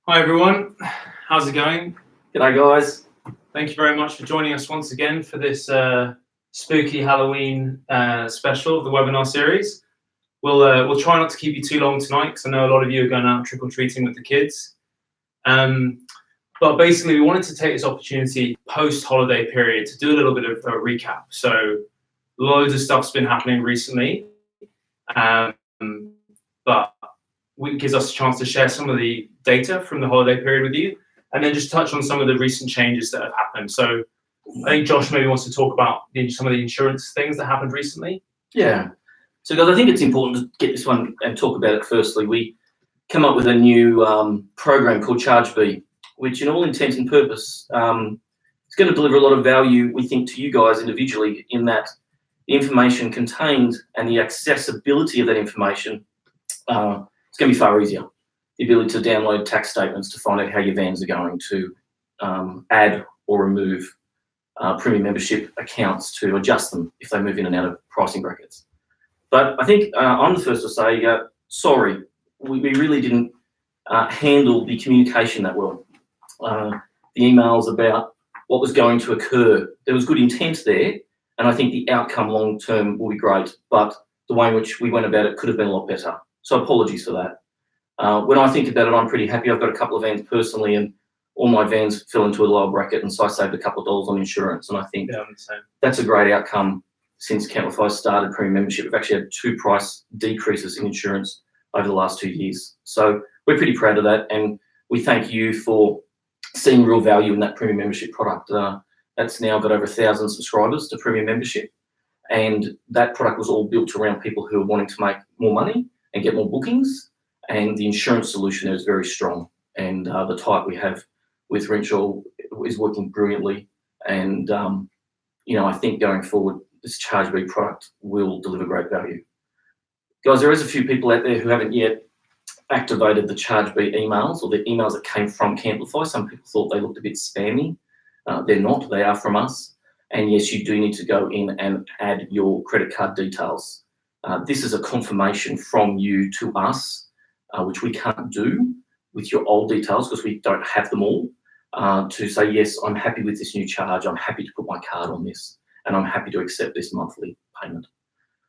Hi everyone, how's it going? G'day guys. Thank you very much for joining us once again for this spooky Halloween special of the webinar series. We'll try not to keep you too long tonight because I know a lot of you are going out trick-or-treating with the kids. But basically we wanted to take this opportunity post-holiday period to do a little bit of a recap. So loads of stuff's been happening recently, but it gives us a chance to share some of the data from the holiday period with you, and then just touch on some of the recent changes that have happened. So I think Josh maybe wants to talk about some of the insurance things that happened recently. Yeah. So guys, I think it's important to get this one and talk about it firstly. We come up with a new program called ChargeB, which in all intents and purpose, is going to deliver a lot of value, we think, to you guys individually, in that the information contained and the accessibility of that information it's going to be far easier. The ability to download tax statements to find out how your vans are going, to add or remove premium membership accounts, to adjust them if they move in and out of pricing brackets. But I think I'm the first to say, sorry, we really didn't handle the communication that well. The emails about what was going to occur, there was good intent there, and I think the outcome long term will be great, but the way in which we went about it could have been a lot better. So apologies for that. When I think about it, I'm pretty happy. I've got a couple of vans personally, and all my vans fell into a lower bracket, and so I saved a couple of dollars on insurance. And I think that's a great outcome. Since Camplify started premium membership, we've actually had 2 price decreases in insurance over the last 2 years. So we're pretty proud of that, and we thank you for seeing real value in that premium membership product. That's now got over 1,000 subscribers to premium membership, and that product was all built around people who are wanting to make more money and get more bookings, and the insurance solution is very strong, and the type we have with Renshaw is working brilliantly, and I think going forward this ChargeB product will deliver great value. Guys, there is a few people out there who haven't yet activated the ChargeB emails, or the emails that came from Camplify. Some people thought they looked a bit spammy. They're not, they are from us, and yes, you do need to go in and add your credit card details. This is a confirmation from you to us, which we can't do with your old details because we don't have them all, to say, yes, I'm happy with this new charge, I'm happy to put my card on this, and I'm happy to accept this monthly payment.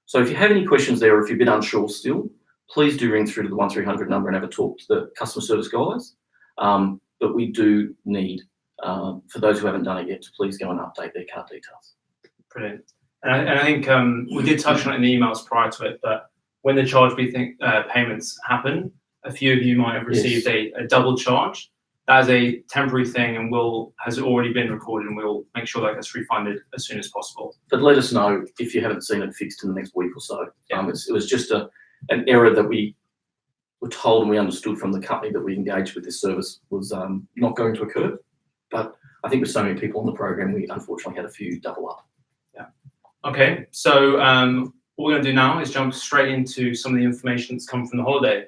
So if you have any questions there, or if you're a bit unsure still, please do ring through to the 1300 number and have a talk to the customer service guys. But we do need, for those who haven't done it yet, to please go and update their card details. Brilliant. And I think we did touch on it in the emails prior to it, but when the ChargeB payments happen, a few of you might have received a double charge. That is a temporary thing, and has already been recorded, and we'll make sure that gets refunded as soon as possible. But let us know if you haven't seen it fixed in the next week or so. Yeah. It was just an error that we were told and we understood from the company that we engaged with this service was not going to occur. But I think with so many people on the program, we unfortunately had a few double up. Yeah. Okay, so what we're going to do now is jump straight into some of the information that's come from the holiday.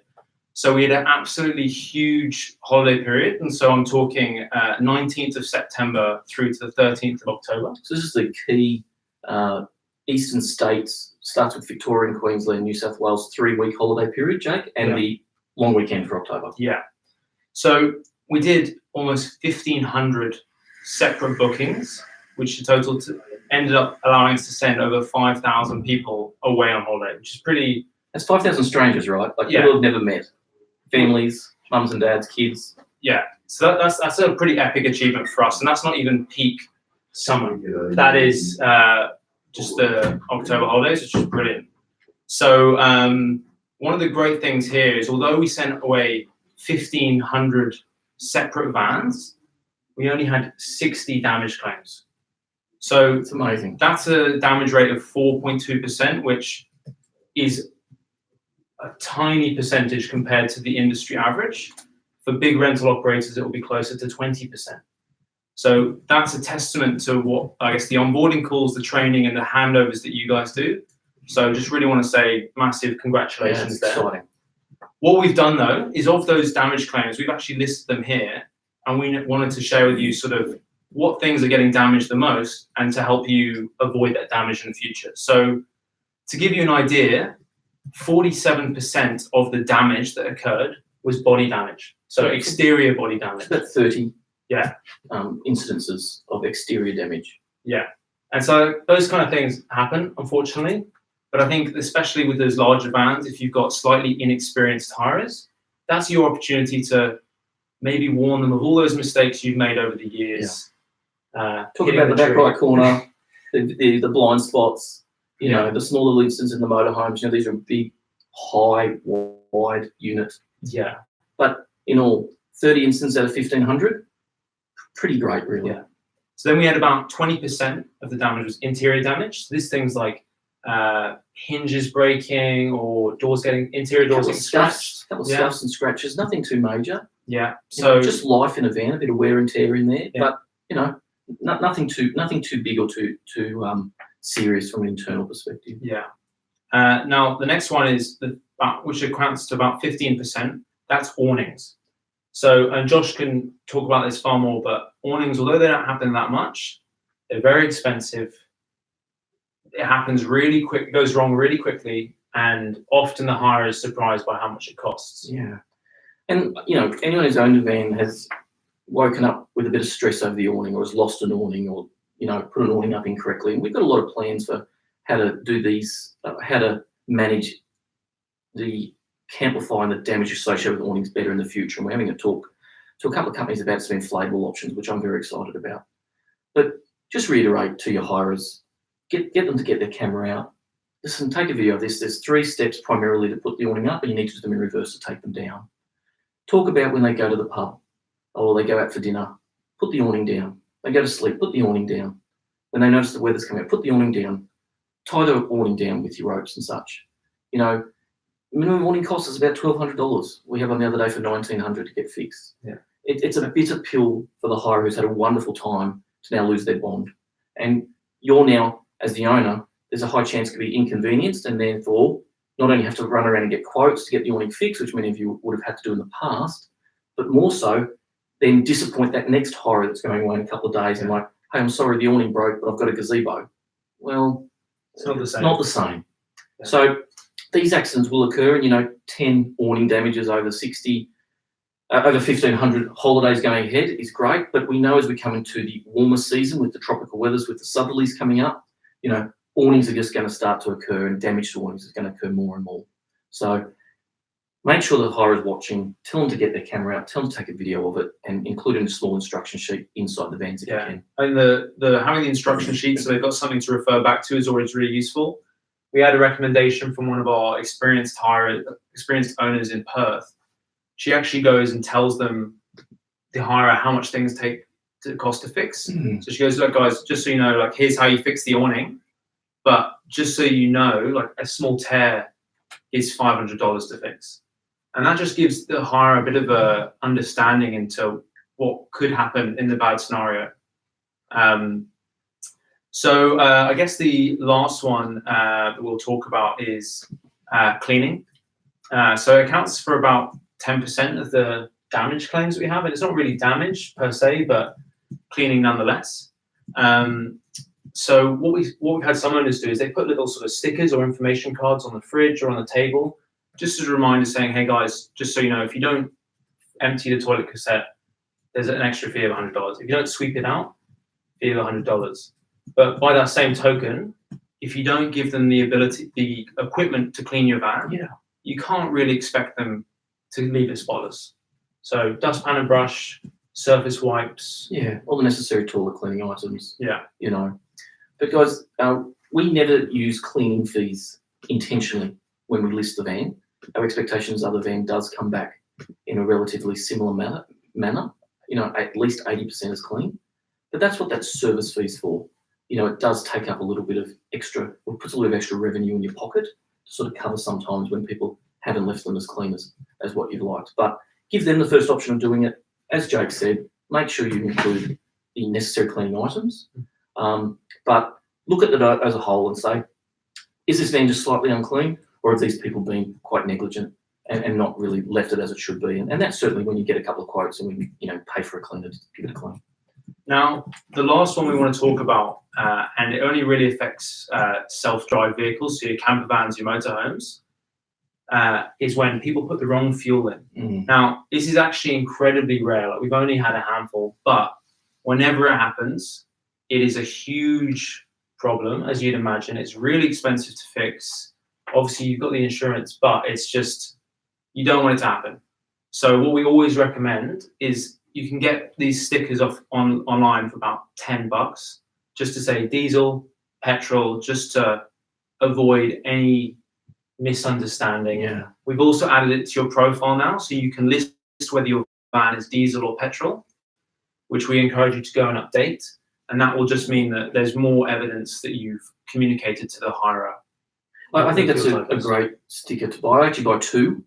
So we had an absolutely huge holiday period, and so I'm talking 19th of September through to the 13th of October. So this is the key eastern states, starts with Victoria and Queensland, New South Wales, 3-week holiday period, Jake, and the long weekend for October. Yeah. So we did almost 1,500 separate bookings, which ended up allowing us to send over 5,000 people away on holiday, which is pretty... That's 5,000 strangers, right? Like people have never met. Families, mums and dads, kids. Yeah, so that's a pretty epic achievement for us, and that's not even peak summer. That is just the October holidays, which is brilliant. So one of the great things here is, although we sent away 1,500 separate vans, we only had 60 damage claims. So it's amazing. That's a damage rate of 4.2%, which is a tiny percentage compared to the industry average. For big rental operators, it will be closer to 20%. So that's a testament to what, I guess, the onboarding calls, the training, and the handovers that you guys do. So just really want to say massive congratulations there. Exciting. What we've done, though, is of those damage claims, we've actually listed them here, and we wanted to share with you sort of what things are getting damaged the most and to help you avoid that damage in the future. So to give you an idea, 47% of the damage that occurred was body damage. So exterior body damage. About 30 Yeah. incidences of exterior damage. Yeah. And so those kind of things happen, unfortunately. But I think especially with those larger vans, if you've got slightly inexperienced hirers, that's your opportunity to maybe warn them of all those mistakes you've made over the years. Talk about the back right corner, the blind spots, you know, the smaller instances in the motorhomes. You know, these are big, high, wide units. Yeah. But in all, 30 instances out of 1,500, pretty great, really. Yeah. So then we had about 20% of the damage was interior damage. So these things like hinges breaking or interior doors getting scratched. A couple of scuffs and scratches, nothing too major. Yeah. So you know, just life in a van, a bit of wear and tear in there, but you know, nothing too big or too serious from an internal perspective. Yeah. Now the next one is which accounts to about 15%. That's awnings. So, and Josh can talk about this far more, but awnings, although they don't happen that much, they're very expensive. It happens really quick, goes wrong really quickly, and often the hirer is surprised by how much it costs. Yeah. And, you know, anyone who's owned a van has woken up with a bit of stress over the awning or has lost an awning or, you know, put an awning up incorrectly. And we've got a lot of plans for how to do these, how to manage the Camplify and the damage associated with awnings better in the future. And we're having a talk to a couple of companies about some inflatable options, which I'm very excited about. But just reiterate to your hirers, get them to get their camera out. Listen, take a video of this. There's 3 steps primarily to put the awning up, and you need to do them in reverse to take them down. Talk about when they go to the pub or they go out for dinner, put the awning down. They go to sleep, put the awning down. When they notice the weather's coming out, put the awning down. Tie the awning down with your ropes and such. You know, minimum awning cost is about $1,200. We have one the other day for $1,900 to get fixed. Yeah. It's a bitter pill for the hirer who's had a wonderful time to now lose their bond. And you're now, as the owner, there's a high chance it could be inconvenienced, and therefore not only have to run around and get quotes to get the awning fixed, which many of you would have had to do in the past, but more so then disappoint that next hirer that's going away in a couple of days and like, hey, I'm sorry, the awning broke, but I've got a gazebo. Well, it's not the same. Not the same. Yeah. So these accidents will occur, and you know, 10 awning damages over 1,500 holidays going ahead is great. But we know as we come into the warmer season with the tropical weathers, with the southerlies coming up, you know, awnings are just going to start to occur, and damage to awnings is going to occur more and more. So make sure the hirer is watching. Tell them to get their camera out. Tell them to take a video of it, and include in a small instruction sheet inside the vans if you can. And the having the instruction sheet so they've got something to refer back to is always really useful. We had a recommendation from one of our experienced owners in Perth. She actually goes and tells them, the hirer, how much things cost to fix. Mm-hmm. So she goes, look, guys, just so you know, like, here's how you fix the awning. But just so you know, like, a small tear is $500 to fix. And that just gives the hirer a bit of a understanding into what could happen in the bad scenario. So I guess the last one that we'll talk about is cleaning. So it accounts for about 10% of the damage claims that we have. And it's not really damage per se, but cleaning nonetheless. So what we've had some owners do is they put little sort of stickers or information cards on the fridge or on the table, just as a reminder saying, hey guys, just so you know, if you don't empty the toilet cassette, there's an extra fee of $100. If you don't sweep it out, fee of $100. But by that same token, if you don't give them the equipment to clean your van, you can't really expect them to leave it spotless. So dustpan and brush, surface wipes. Yeah, all the necessary toilet cleaning items. Yeah. You know, because we never use cleaning fees intentionally when we list the van. Our expectations are the van does come back in a relatively similar manner. You know, at least 80% is clean. But that's what that service fee's for. You know, it does take up a little bit of extra, or puts a little bit of extra revenue in your pocket to sort of cover sometimes when people haven't left them as clean as what you'd liked. But give them the first option of doing it. As Jake said, make sure you include the necessary cleaning items. But look at it as a whole and say, is this van just slightly unclean, or have these people been quite negligent and not really left it as it should be? And that's certainly when you get a couple of quotes and when you pay for a cleaner to give it a clean. Now, the last one we want to talk about, and it only really affects self-drive vehicles, so your camper vans, your motorhomes. is when people put the wrong fuel in. Mm. Now, this is actually incredibly rare. Like, we've only had a handful, but whenever it happens, it is a huge problem, as you'd imagine. It's really expensive to fix. Obviously, you've got the insurance, but it's just, you don't want it to happen. So what we always recommend is you can get these stickers online for about $10, just to say diesel, petrol, just to avoid any misunderstanding. Yeah. We've also added it to your profile now, so you can list whether your van is diesel or petrol, which we encourage you to go and update. And that will just mean that there's more evidence that you've communicated to the hirer. I think that's a great sticker to buy. I actually buy two.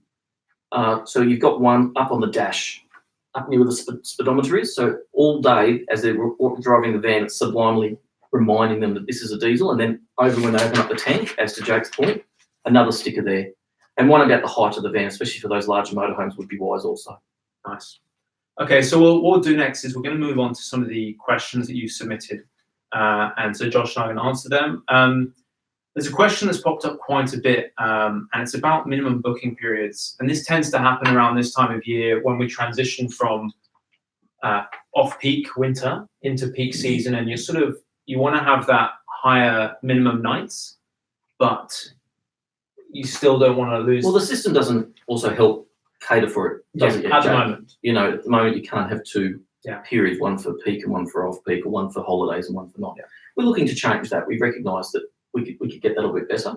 So you've got one up on the dash, up near where the speedometer is. So all day, as they're driving the van, it's sublimely reminding them that this is a diesel. And then over when they open up the tank, as to Jake's point, another sticker there. And one about the height of the van, especially for those larger motorhomes, would be wise also. Nice. Okay, so what we'll do next is we're going to move on to some of the questions that you've submitted. And so Josh and I are going to answer them. There's a question that's popped up quite a bit, and it's about minimum booking periods. And this tends to happen around this time of year when we transition from off-peak winter into peak season, and you want to have that higher minimum nights, but you still don't want to lose. Well, the system doesn't also help cater for it, does it? At the moment. You know, at the moment you can't have two Yeah. periods, one for peak and one for off-peak, or one for holidays and one for not. Yeah. We're looking to change that. We recognise that we could get that a little bit better.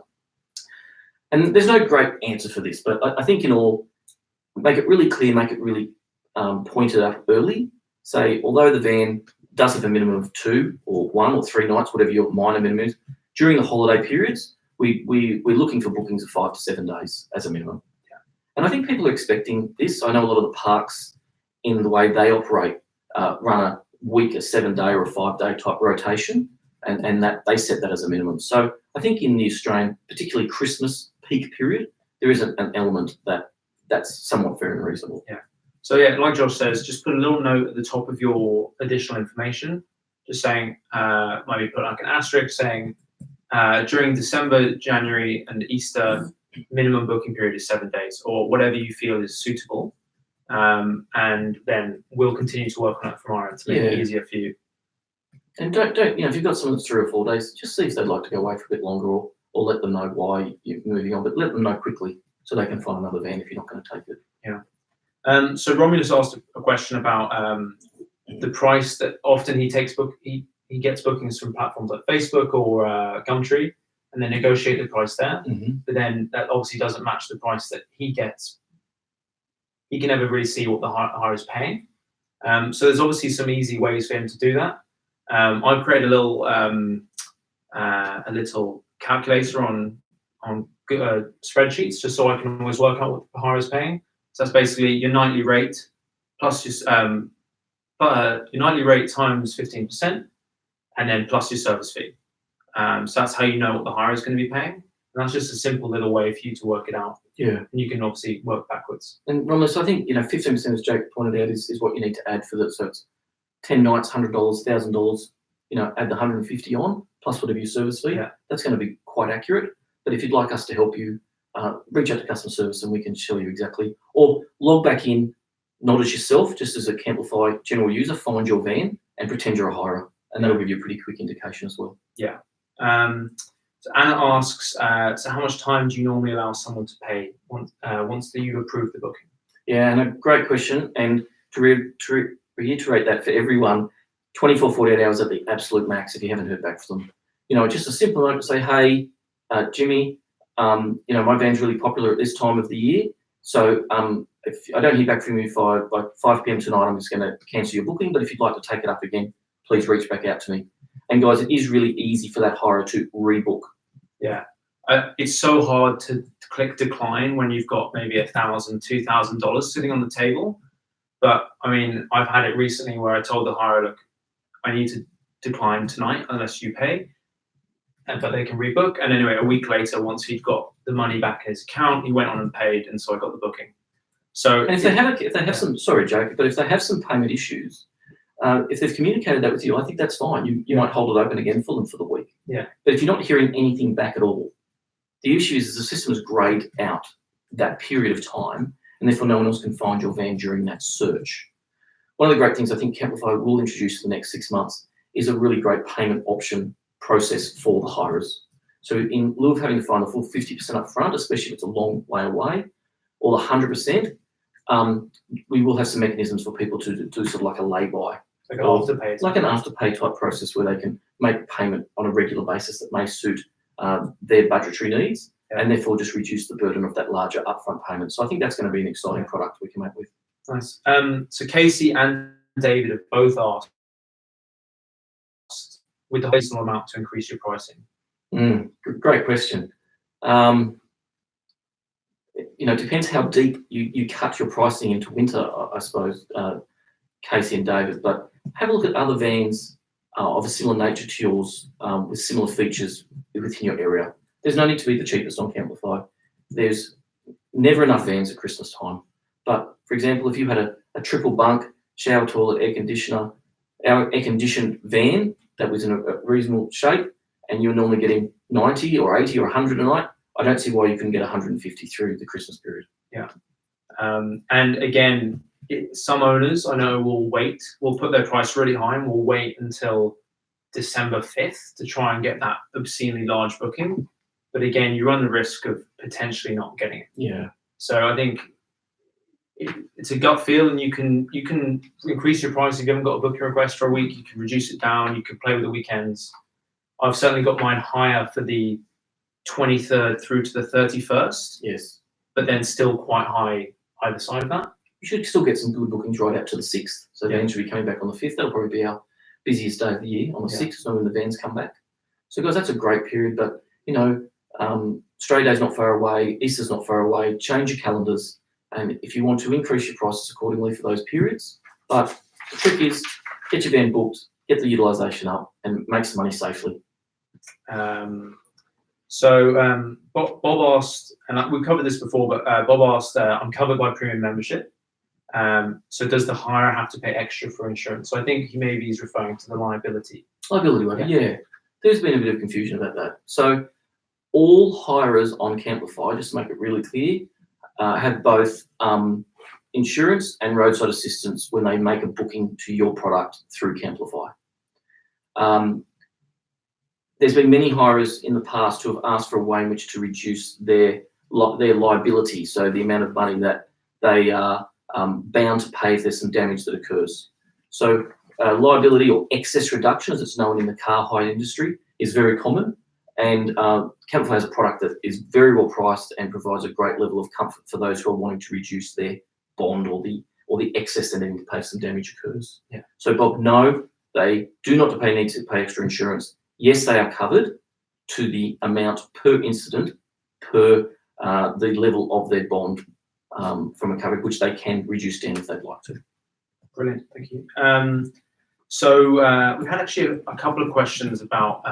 And there's no great answer for this, but I think in all, make it really clear, make it really pointed up early. Say, although the van does have a minimum of 2 or 1 or 3 nights, whatever your minor minimum is, during the holiday periods, we're looking for bookings of 5 to 7 days as a minimum. Yeah. And I think people are expecting this. I know a lot of the parks, in the way they operate, run a week, a 7-day or a 5-day type rotation, and that they set that as a minimum. So I think in the Australian, particularly Christmas peak period, there is an element that's somewhat fair and reasonable. Yeah. So yeah, like Josh says, just put a little note at the top of your additional information, just saying, maybe put like an asterisk saying, during December, January, and Easter, minimum booking period is 7 days, or whatever you feel is suitable. And then we'll continue to work on it from our end to make it easier for you. And don't if you've got someone that's 3 or 4 days, just see if they'd like to go away for a bit longer, or let them know why you're moving on, but let them know quickly so they can find another van if you're not going to take it. Yeah. So Romulus asked a question about the price that often he gets bookings from platforms like Facebook or Gumtree, and then negotiate the price there. Mm-hmm. But then that obviously doesn't match the price that he gets. He can never really see what the hirer is paying. So there's obviously some easy ways for him to do that. I've created a little calculator on spreadsheets, just so I can always work out what the hirer is paying. So that's basically your nightly rate plus your nightly rate times 15%, and then plus your service fee. So that's how you know what the hirer is going to be paying. And that's just a simple little way for you to work it out. Yeah. And you can obviously work backwards. And Romulus, I think 15%, as Jake pointed out, is what you need to add for that. So it's 10 nights, $100, $1,000. Add the 150 on plus whatever your service fee. Yeah. That's going to be quite accurate. But if you'd like us to help you, reach out to customer service and we can show you exactly. Or log back in, not as yourself, just as a Camplify general user, find your van and pretend you're a hirer, and that'll give you a pretty quick indication as well. Yeah. So Anna asks, so how much time do you normally allow someone to pay once you approve the booking? Yeah, and a great question. And to reiterate that for everyone, 24, 48 hours at the absolute max if you haven't heard back from them. Just a simple note to say, hey, Jimmy, my van's really popular at this time of the year. So if I don't hear back from you by 5 p.m. tonight, I'm just going to cancel your booking. But if you'd like to take it up again, please reach back out to me. And guys, it is really easy for that hirer to rebook. Yeah. It's so hard to click decline when you've got maybe $1,000, $2,000 sitting on the table. But I mean, I've had it recently where I told the hirer, look, I need to decline tonight unless you pay. But they can rebook. And anyway, a week later, once he'd got the money back in his account, he went on and paid, and so I got the booking. So, and if they have some, sorry, Jake, but if they have some payment issues, if they've communicated that with you, I think that's fine. You might hold it open again for them for the week. Yeah. But if you're not hearing anything back at all, the issue is the system is grayed out. that period of time, and therefore no one else can find your van during that search. One of the great things I think Camplify will introduce in the next 6 months is a really great payment option process for the hirers. So in lieu of having to find the full 50% up front, especially if it's a long way away, or the 100%, we will have some mechanisms for people to do sort of like a lay-by. Like an afterpay. Like an afterpay type process where they can make payment on a regular basis that may suit their budgetary needs, and therefore just reduce the burden of that larger upfront payment. So I think that's going to be an exciting product we can make with. Nice. So Casey and David have both asked with the reasonable amount to increase your pricing. Great question. It depends how deep you cut your pricing into winter, I suppose, Casey and David, but have a look at other vans of a similar nature to yours with similar features within your area. There's no need to be the cheapest on Camplify. There's never enough vans at Christmas time. But for example, if you had a triple bunk, shower, toilet, air conditioner, our air-conditioned van that was in a reasonable shape, and you're normally getting 90 or 80 or 100 a night, I don't see why you couldn't get 150 through the Christmas period. Yeah. And again, some owners I know will put their price really high and will wait until December 5th to try and get that obscenely large booking. But again, you run the risk of potentially not getting it. Yeah. So I think it's a gut feel, and you can increase your price if you haven't got a booking request for a week. You can reduce it down. You can play with the weekends. I've certainly got mine higher for the 23rd through to the 31st. Yes. But then still quite high either side of that. You should still get some good bookings right out to the 6th. So the vans should be coming back on the 5th. That'll probably be our busiest day of the year on the 6th, so when the vans come back. So guys, that's a great period. But Australia Day's not far away. Easter's not far away. Change your calendars. And if you want to increase your prices accordingly for those periods. But the trick is get your van booked, get the utilisation up, and make some money safely. Bob asked, and we covered this before, but Bob asked, I'm covered by premium membership. So does the hirer have to pay extra for insurance? So I think he's referring to the liability. Liability waiver, yeah. There's been a bit of confusion about that. So all hirers on Camplify, just to make it really clear, have both insurance and roadside assistance when they make a booking to your product through Camplify. There's been many hirers in the past who have asked for a way in which to reduce their liability, so the amount of money that they are bound to pay if there's some damage that occurs. So liability, or excess reduction as it's known in the car hire industry, is very common, and Camplify has a product that is very well priced and provides a great level of comfort for those who are wanting to reduce their bond or the excess they're needing to pay if some damage occurs. Yeah. So Bob, no, they do not need to pay extra insurance. Yes, they are covered to the amount per incident per the level of their bond from a coverage, which they can reduce down if they'd like to. Brilliant, thank you. So we've had actually a couple of questions about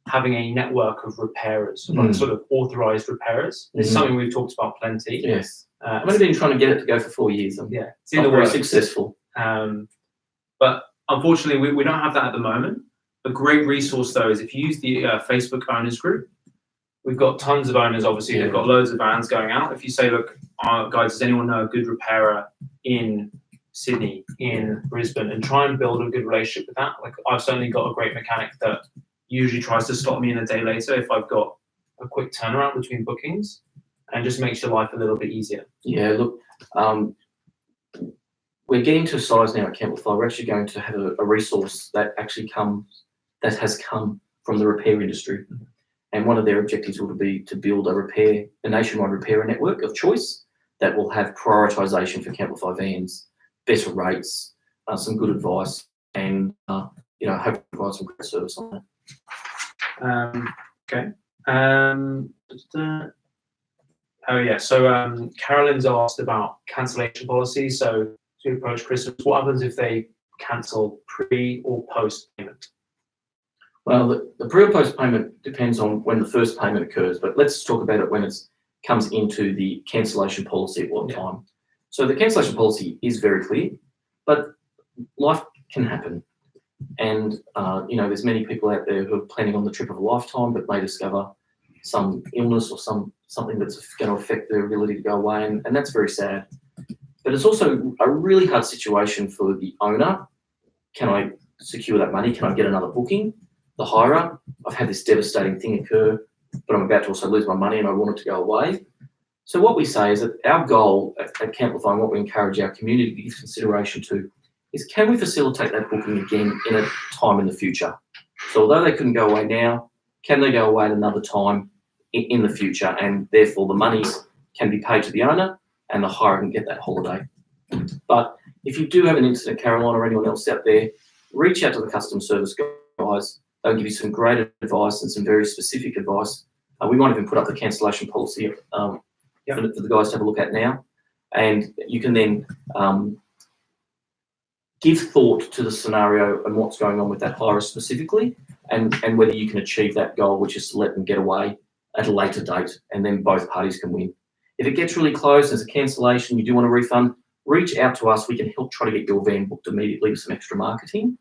having a network of repairers, like sort of authorised repairers. This is something we've talked about plenty. Yes. I've only been trying to get it to go for 4 years. It's not very successful. But unfortunately, we don't have that at the moment. A great resource, though, is if you use the Facebook owners group. We've got tons of owners, obviously. They've got loads of vans going out. If you say, look, guys, does anyone know a good repairer in Sydney, in Brisbane, and try and build a good relationship with that. Like, I've certainly got a great mechanic that usually tries to slot me in a day later if I've got a quick turnaround between bookings, and just makes your life a little bit easier. Yeah, look, we're getting to a size now at Camplify. We're actually going to have a resource that has come from the repair industry. And one of their objectives will be to build a nationwide repairer network of choice that will have prioritisation for Camplify vans, better rates, some good advice, and hopefully provide some great service on that. Okay. So Carolyn's asked about cancellation policy. So to approach Christmas, what happens if they cancel pre or post payment? Well, the pre or post payment depends on when the first payment occurs, but let's talk about it when it comes into the cancellation policy at what time. So the cancellation policy is very clear, but life can happen. And, there's many people out there who are planning on the trip of a lifetime, but may discover some illness or something that's going to affect their ability to go away, and that's very sad. But it's also a really hard situation for the owner. Can I secure that money? Can I get another booking? The hirer, I've had this devastating thing occur, but I'm about to also lose my money and I want it to go away. So what we say is that our goal at Camplify, and what we encourage our community to give consideration to, is can we facilitate that booking again in a time in the future? So although they couldn't go away now, can they go away at another time in the future? And therefore the monies can be paid to the owner and the hirer can get that holiday. But if you do have an incident, Caroline, or anyone else out there, reach out to the customer service guys. They'll give you some great advice and some very specific advice. We might even put up the cancellation policy for the guys to have a look at now. And you can then give thought to the scenario and what's going on with that hirer specifically, and whether you can achieve that goal, which is to let them get away at a later date, and then both parties can win. If it gets really close, there's a cancellation, you do want a refund, reach out to us. We can help try to get your van booked immediately with some extra marketing.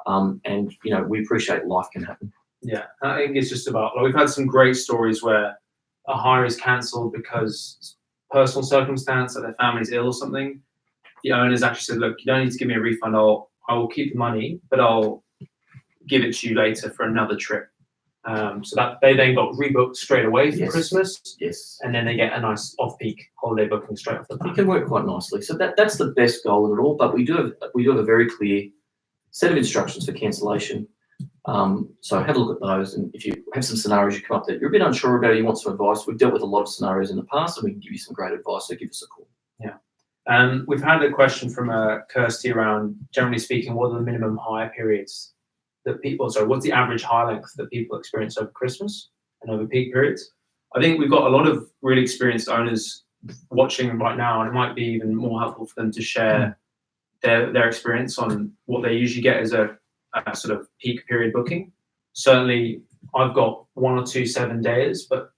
And we appreciate life can happen. Yeah, I think it's just about, we've had some great stories where a hire is cancelled because personal circumstance, that their family's ill or something. The owners actually said, look, you don't need to give me a refund. I will keep the money, but I'll give it to you later for another trip. So that they then got rebooked straight away for Christmas. Yes. And then they get a nice off-peak holiday booking straight off the bat. It can work quite nicely. So that's the best goal of it all. But we do have a very clear set of instructions for cancellation. So have a look at those. And if you have some scenarios you come up that you're a bit unsure about, you want some advice, we've dealt with a lot of scenarios in the past, and we can give you some great advice. So give us a call. Yeah. We've had a question from Kirsty around, generally speaking, what are the minimum hire periods that people, what's the average hire length that people experience over Christmas and over peak periods? I think we've got a lot of really experienced owners watching right now, and it might be even more helpful for them to share their experience on what they usually get as a sort of peak period booking. Certainly, I've got 1 or 2 7-dayers, but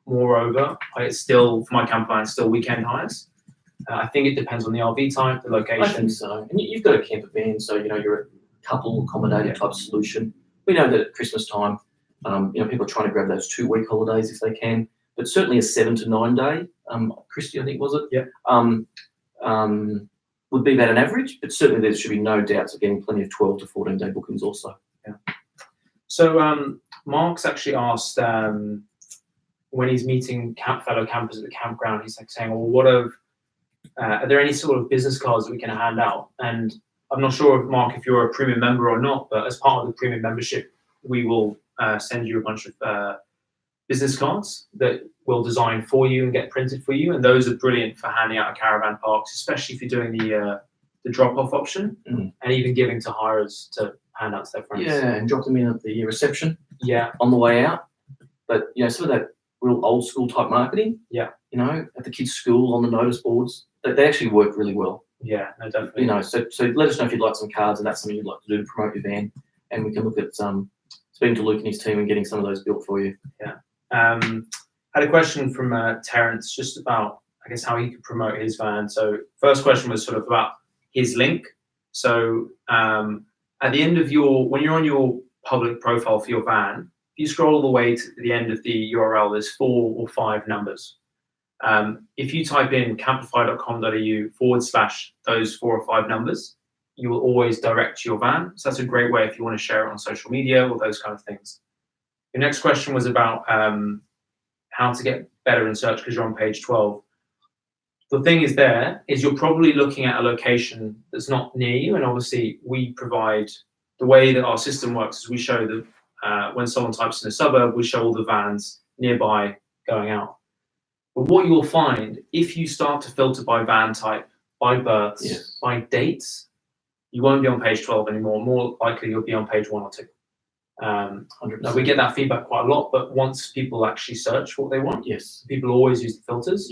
moreover, it's still, for my camper, it's still weekend hires. I think it depends on the RV type, the location. I think so. And you've got a camper van, so you're a couple accommodating type solution. We know that at Christmas time, people are trying to grab those 2-week holidays if they can, but certainly a 7 to 9 day. Christy, I think, was it? Yeah. Would be about an average, but certainly there should be no doubts of getting plenty of 12 to 14-day bookings also. Yeah. So Mark's actually asked when he's meeting fellow campers at the campground, he's like saying, well, are there any sort of business cards that we can hand out? And I'm not sure, Mark, if you're a premium member or not, but as part of the premium membership, we will send you a bunch of business cards that we'll design for you and get printed for you. And those are brilliant for handing out at caravan parks, especially if you're doing the drop-off option, and even giving to hirers to hand out to their friends. Yeah, and drop them in at the reception. Yeah. On the way out. But, some of that real old school type marketing. Yeah. At the kids' school, on the notice boards, they actually work really well. Yeah, no, definitely. So let us know if you'd like some cards and that's something you'd like to do to promote your van, and we can look at speaking to Luke and his team and getting some of those built for you. Yeah. Had a question from Terence just about, I guess, how he could promote his van. So first question was sort of about his link. So at the end of when you're on your public profile for your van, if you scroll all the way to the end of the URL, there's 4 or 5 numbers. If you type in camplify.com.au/those 4 or 5 numbers, you will always direct to your van. So that's a great way if you want to share it on social media or those kind of things. Your next question was about how to get better in search because you're on page 12. The thing is you're probably looking at a location that's not near you, and obviously we provide, the way that our system works is we show when someone types in a suburb, we show all the vans nearby going out. But what you'll find, if you start to filter by van type, by births, by dates, you won't be on page 12 anymore. More likely you'll be on page 1 or 2. Now we get that feedback quite a lot, but once people actually search what they want, people always use the filters.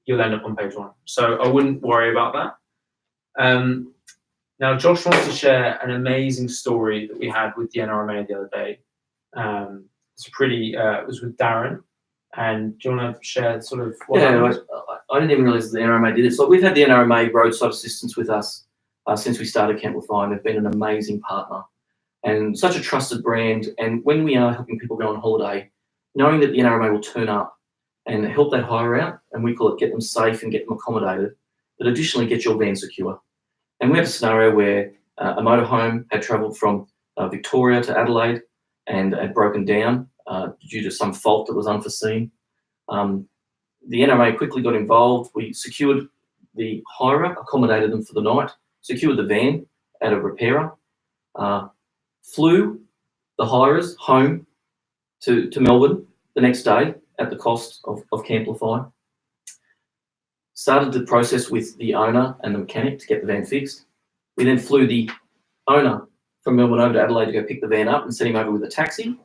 You'll end up on page 1. So I wouldn't worry about that. Now Josh wants to share an amazing story that we had with the NRMA the other day. It was with Darren. And do you want to share sort of what happened? I didn't even realize the NRMA did it. So we've had the NRMA roadside assistance with us since we started Camplify, and they've been an amazing partner and such a trusted brand. And when we are helping people go on holiday, knowing that the NRMA will turn up and help that hire out, and we call it get them safe and get them accommodated, but additionally get your van secure. And we had a scenario where a motorhome had travelled from Victoria to Adelaide and had broken down due to some fault that was unforeseen. The NRMA quickly got involved. We secured the hirer, accommodated them for the night, secured the van at a repairer, flew the hirers home to Melbourne the next day at the cost of Camplify. Started the process with the owner and the mechanic to get the van fixed. We then flew the owner from Melbourne over to Adelaide to go pick the van up and send him over with a taxi.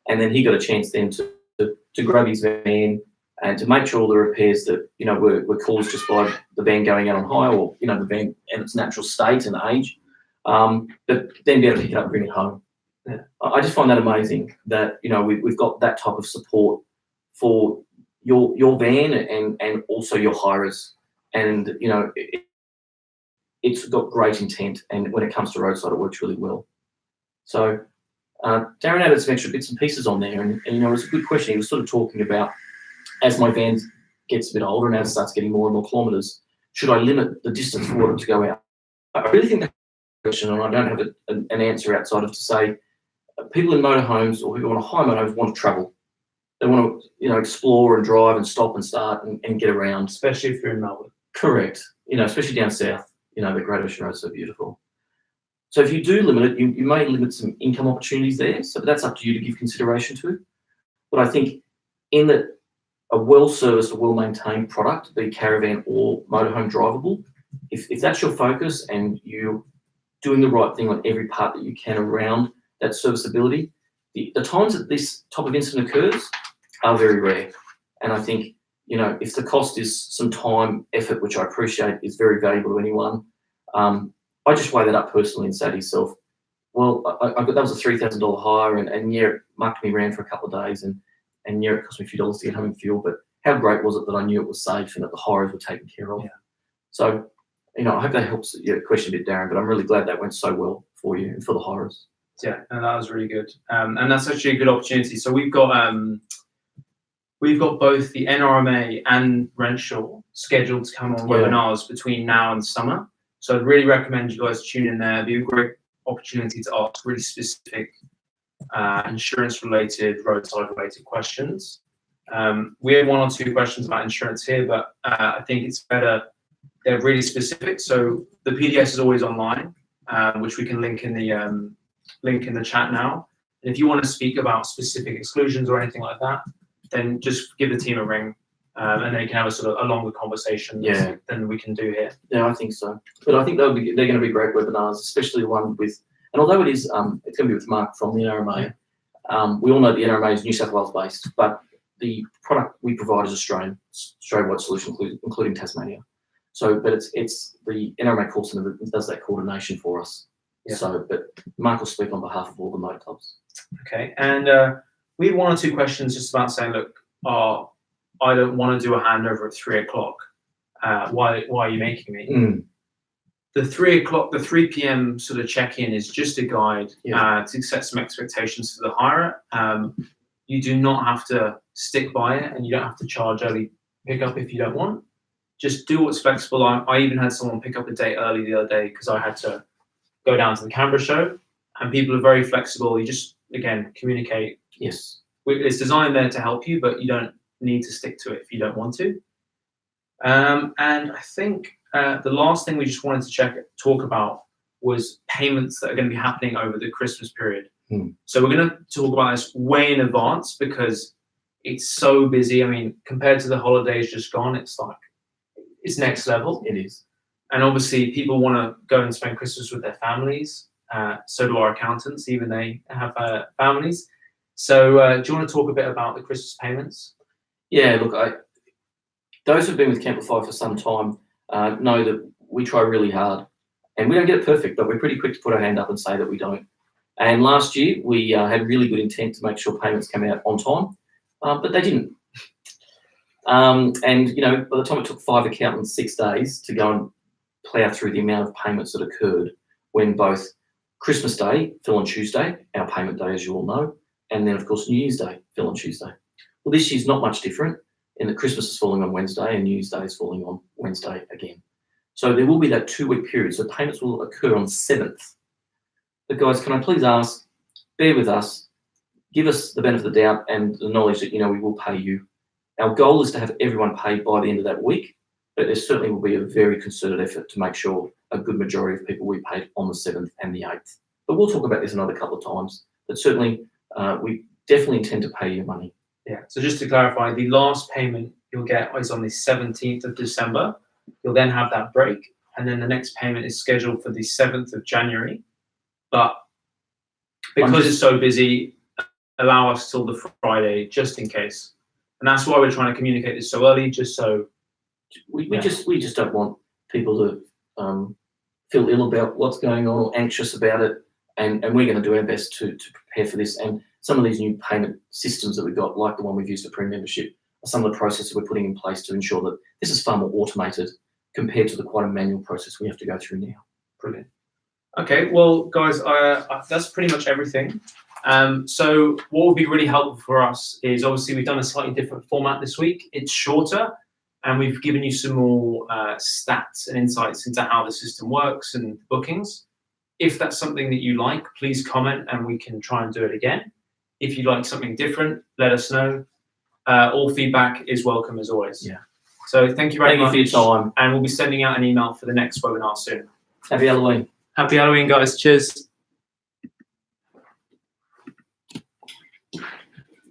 And then he got a chance then to grab his van and to make sure all the repairs that, you know, were caused just by the van going out on hire, or, you know, the van in its natural state and age, but then be able to pick it up and bring it home. Yeah. I just find that amazing that, you know, we've got that type of support for your van and also your hirers. And, you know, it's got great intent, and when it comes to roadside, it works really well. So Darren added some extra bits and pieces on there, and you know, it was a good question. He was sort of talking about, as my van gets a bit older and as it starts getting more and more kilometres, should I limit the distance for it to go out? I really think that's a question, and I don't have an answer outside of to say people in motorhomes or people on hire motorhomes want to travel. They want to, you know, explore and drive and stop and start and get around. Especially if you're in Melbourne. Correct. You know, especially down south, you know, the Great Ocean Road is so beautiful. So if you do limit it, you may limit some income opportunities there. So that's up to you to give consideration to. But I think in that a well-serviced, a well-maintained product, be caravan or motorhome drivable, if that's your focus and you're doing the right thing on every part that you can around that serviceability, the times that this type of incident occurs are very rare. And I think, you know, if the cost is some time, effort, which I appreciate is very valuable to anyone, I just weigh that up personally and say to yourself, well, that was a $3,000 hire, and yeah, it mucked me around for a couple of days, and yeah, it cost me a few dollars to get home and fuel, but how great was it that I knew it was safe and that the hirers were taken care of? Yeah. So, you know, I hope that helps your question a bit, Darren, but I'm really glad that went so well for you and for the hirers. Yeah, and that was really good. And that's actually a good opportunity. So we've got both the NRMA and Renshaw scheduled to come on webinars between now and summer. So I'd really recommend you guys tune in there. It'd be a great opportunity to ask really specific insurance-related, roadside-related questions. We have one or two questions about insurance here, but I think it's better. They're really specific. So the PDS is always online, which we can link in the chat now. And if you want to speak about specific exclusions or anything like that, then just give the team a ring, and they can have a sort of a longer conversation than we can do here. Yeah, I think so. But I think they're going to be great webinars, especially the one with, and although it's going to be with Mark from the NRMA, we all know the NRMA is New South Wales based, but the product we provide is Australia-wide solution, including Tasmania. So, but it's the NRMA call centre that does that coordination for us. Yeah. So, but Mark will speak on behalf of all the motor clubs. Okay, and we had one or two questions just about saying, look, I don't want to do a handover at 3 o'clock. Why are you making me? The 3 p.m. sort of check-in is just a guide to set some expectations for the hirer. You do not have to stick by it, and you don't have to charge early pickup if you don't want. Just do what's flexible. I even had someone pick up a day early the other day because I had to go down to the Canberra show, and people are very flexible. You just, again, communicate. Yes. It's designed there to help you, but you don't need to stick to it if you don't want to. And I think the last thing we just wanted to talk about was payments that are going to be happening over the Christmas period. So we're going to talk about this way in advance because it's so busy. I mean, compared to the holidays just gone, it's next level. It is. And obviously people want to go and spend Christmas with their families. So do our accountants, even they have families. So do you want to talk a bit about the Christmas payments? Yeah, look, those who've been with Camplify for some time know that we try really hard, and we don't get it perfect, but we're pretty quick to put our hand up and say that we don't. And last year we had really good intent to make sure payments came out on time, but they didn't. And you know, by the time it took 5 accountants 6 days to go and plough through the amount of payments that occurred, when both Christmas Day fell on Tuesday, our payment day, as you all know, and then of course New Year's Day fell on Tuesday. Well, this year's not much different in that Christmas is falling on Wednesday and New Year's Day is falling on Wednesday again. So there will be that 2-week period. So payments will occur on 7th. But guys, can I please ask, bear with us, give us the benefit of the doubt and the knowledge that, we will pay you. Our goal is to have everyone paid by the end of that week, but there certainly will be a very concerted effort to make sure a good majority of people will be paid on the 7th and the 8th. But we'll talk about this another couple of times. But certainly, we definitely intend to pay you money. Yeah, so just to clarify, the last payment you'll get is on the 17th of December. You'll then have that break, and then the next payment is scheduled for the 7th of January. But because it's so busy, allow us till the Friday, just in case. And that's why we're trying to communicate this so early, just so... We just don't want people to feel ill about what's going on or anxious about it. And we're going to do our best to prepare for this. And some of these new payment systems that we've got, like the one we've used for premium membership, are some of the processes we're putting in place to ensure that this is far more automated compared to the quite a manual process we have to go through now. Brilliant. Okay, well, guys, that's pretty much everything. So what would be really helpful for us is, obviously, we've done a slightly different format this week. It's shorter, and we've given you some more stats and insights into how the system works and bookings. If that's something that you like, please comment and we can try and do it again. If you'd like something different, let us know. All feedback is welcome as always. Yeah. So thank you very much. Thank you for your time. And we'll be sending out an email for the next webinar soon. Happy Halloween. Happy Halloween, guys. Cheers.